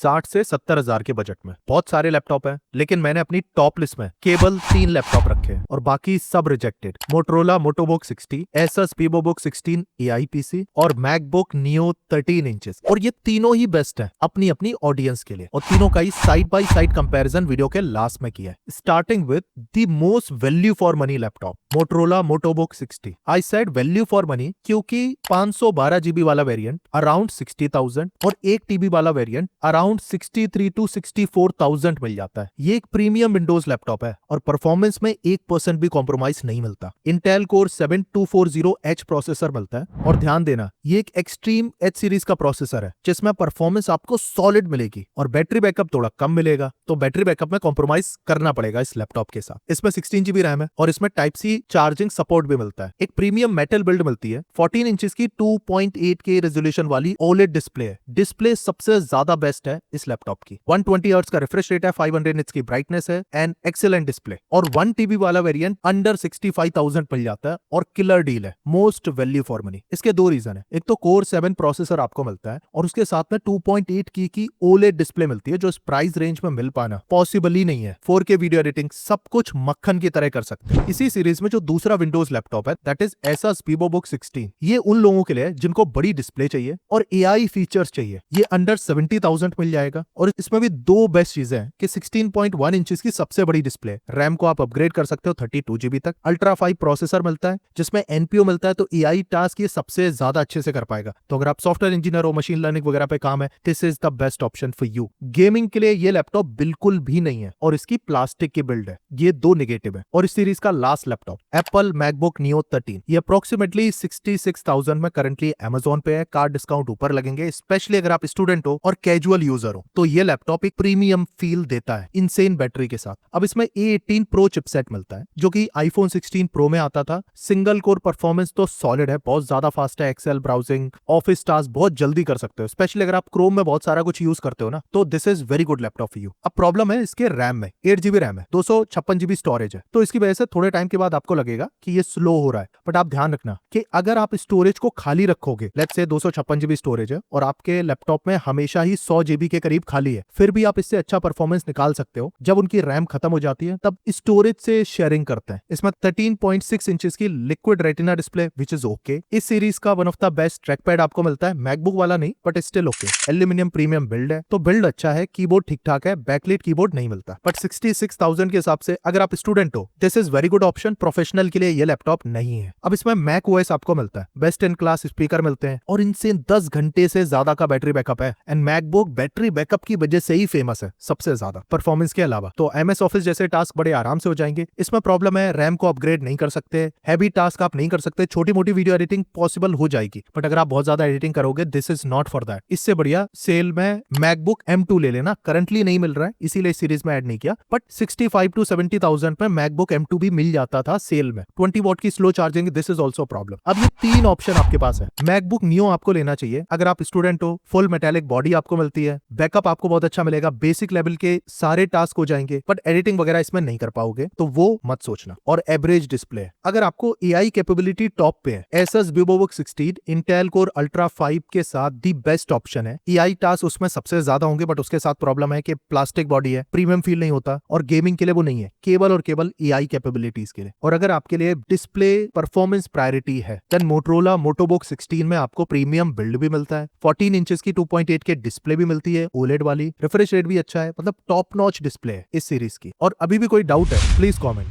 60 से 70 हजार के बजट में। बहुत सारे लैपटॉप हैं, लेकिन मैंने अपनी टॉप लिस्ट में केवल 3 लैपटॉप रखे हैं और बाकी सब rejected. Motorola Motobook 60, Asus Vivobook 16 AI PC और मैकबुक नियो 13 इंचेस। और ये तीनों ही बेस्ट हैं अपनी अपनी ऑडियंस के लिए, और तीनों का ही side by side comparison video के लास्ट में किया है। Starting with the most value for money laptop, Motorola Motobook 60। I said value for money क्योंकि 512 जीबी वाला वेरिएंट अराउंड 60,000 और 1 टीबी वाला वेरिएंट अराउंड 63 to 64,000 मिल जाता है। ये एक प्रीमियम विंडोज लैपटॉप है और परफॉर्मेंस में 1% भी कॉम्प्रोमाइज नहीं मिलता। इंटेल कोर 7240H प्रोसेसर मिलता है, और ध्यान देना ये एक एक्सट्रीम H सीरीज का प्रोसेसर है जिसमें परफॉर्मेंस आपको सॉलिड मिलेगी और बैटरी बैकअप थोड़ा कम मिलेगा, तो बैटरी बैकअप में कॉम्प्रोमाइज करना पड़ेगा इस लैपटॉप के साथ। इसमें 16 जीबी रैम है और इसमें टाइप सी चार्जिंग सपोर्ट भी मिलता है। एक प्रीमियम मेटल बिल्ड मिलती है, 14 इंचेस की 2.8K रेजोल्यूशन वाली ओलेड डिस्प्ले है। डिस्प्ले सबसे ज्यादा बेस्ट है इस लैपटॉप की। 120 हर्ट्ज का रिफ्रेश रेट है, 500 निट्स की ब्राइटनेस है एंड एक्सीलेंट डिस्प्ले। और 1 टीबी वाला वेरिएंट अंडर 65,000 मिल जाता है और किलर डील है, मोस्ट वैल्यू फॉर मनी। इसके दो रीजन है, एक तो कोर 7 प्रोसेसर आपको मिलता है और उसके साथ में 2.8K की ओलेड डिस्प्ले मिलती है जो इस प्राइस रेंज में मिल पाना पॉसिबल ही नहीं है। 4K वीडियो एडिटिंग सब कुछ मक्खन की तरह कर सकते हैं। इसी सीरीज में जो दूसरा विंडोज लैपटॉप है दैट इज एसस वीवोबुक 16। ये उन लोगों के लिए है जिनको बड़ी डिस्प्ले चाहिए और एआई फीचर्स चाहिए। ये अंडर 70,000 मिल जाएगा और इसमें भी दो बेस्ट चीजें हैं कि 16.1 इंचेस की सबसे बड़ी डिस्प्ले, रैम को आप अपग्रेड कर सकते हो 32 जीबी तक, अल्ट्रा 5 प्रोसेसर मिलता है जिसमें एनपीओ मिलता है, तो एआई टास्क ये सबसे ज्यादा अच्छे से कर पाएगा। तो अगर आप सॉफ्टवेयर इंजीनियर हो, मशीन लर्निंग वगैरह पे काम है, this is the best option for you. Gaming के लिए ये लैपटॉप बिल्कुल भी नहीं है और इसकी प्लास्टिक की बिल्ड है, ये दो नेगेटिव है। और इस सीरीज का last laptop Apple MacBook Neo 13, ये अप्रोक्सीमेटली 66,000 में करंटली अमेजोन पे है। कार्ड डिस्काउंट ऊपर लगेंगे, स्पेशली अगर आप स्टूडेंट हो और कैजुअल यूजर हो तो ये लैपटॉप एक प्रीमियम फील देता है इनसेन बैटरी के साथ। अब इसमें A18 प्रो चिपसेट मिलता है जो कि आईफोन 16 प्रो में आता था। सिंगल कोर परफॉर्मेंस तो सॉलिड है, बहुत ज्यादा फास्ट है, एक्सेल ब्राउजिंग ऑफिस टास्क बहुत जल्दी कर सकते हो, स्पेशली अगर आप क्रोम में बहुत सारा कुछ यूज करते हो ना, तो this is very good laptop for you. अब प्रॉब्लम है इसके रैम में, 8 जीबी रैम है, 256 जीबी स्टोरेज है, तो इसकी वजह से थोड़े टाइम के बाद आपको लगेगा कि ये स्लो हो रहा है। बट आप ध्यान रखना कि अगर आप स्टोरेज को खाली रखोगे, लेट्स से 256 जीबी स्टोरेज है और आपके लैपटॉप में हमेशा ही 100 जीबी के करीब खाली है, फिर भी आप इससे अच्छा परफॉर्मेंस निकाल सकते हो। जब उनकी रैम खत्म हो जाती है तब स्टोरेज से शेयरिंग करते हैं। इसमें 13.6 इंचेस की liquid retina display which is okay. इस सीरीज का one of the best trackpad आपको मिलता है, मैकबुक वाला नहीं but still okay. Aluminium premium build है, तो बिल्ड अच्छा है, कीबोर्ड ठीक ठाक है, बैकलाइट कीबोर्ड नहीं मिलता। बट 66,000 के हिसाब से अगर आप स्टूडेंट हो this is very good option. Professional के लिए ये लैपटॉप नहीं है। अब इसमें मैक ओएस आपको मिलता है, बेस्ट इन क्लास स्पीकर मिलते हैं और इनसे 10 घंटे से ज्यादा का बैटरी बैकअप है। एंड मैकबुक बैटरी बैकअप की वजह से ही फेमस है सबसे ज्यादा, परफॉर्मेंस के अलावा। तो एमएस ऑफिस जैसे टास्क बड़े आराम से हो जाएंगे। इसमें प्रॉब्लम है रैम को अपग्रेड नहीं कर सकते, हैवी टास्क आप नहीं कर सकते, छोटी मोटी वीडियो एडिटिंग पॉसिबल हो जाएगी बट अगर आप बहुत ज्यादा एडिटिंग करोगे this is not for that. इससे बढ़िया सेल में मैकबुक M2 ले लेना, करंटली नहीं मिल रहा है इसीलिए इस सीरीज में ऐड नहीं किया, बट 65 to 70,000 में मैकबुक M2 भी मिल जाता था सेल में। 20 वॉट की slow charging, this is also problem. अब ये तीन ऑप्शन आपके पास है। मैकबुक नियो आपको लेना चाहिए अगर आप स्टूडेंट हो, फुल मेटालिक बॉडी आपको मिलती है, बैकअप आपको बहुत अच्छा मिलेगा, बेसिक लेवल के सारे टास्क हो जाएंगे बट एडिटिंग वगैरह इसमें नहीं कर पाओगे, तो वो मत सोचना। और एवरेज डिस्प्ले, अगर आपको एआई कैपेबिलिटी टॉप पे है, Asus Vivobook 16 Intel core ultra 5 के साथ दी बेस्ट ऑप्शन है। एआई टास्क उसमें सबसे ज्यादा होंगे बट उसके साथ प्रॉब्लम है कि प्लास्टिक बॉडी है, प्रीमियम फील नहीं होता, और गेमिंग के लिए वो नहीं है, केवल और केवल एआई कैपेबिलिटीज के लिए। और अगर आपके लिए डिस्प्ले परफॉर्मेंस प्रायोरिटी है देन मोटोरोला मोटोबुक 16 में आपको प्रीमियम बिल्ड भी मिलता है, 14 इंचेस की 2.8 के डिस्प्ले भी मिलती है ओलेड वाली, रिफ्रेश रेट भी अच्छा है, मतलब टॉप नॉच डिस्प्ले है इस सीरीज की। और अभी भी कोई डाउट है प्लीज कॉमेंट।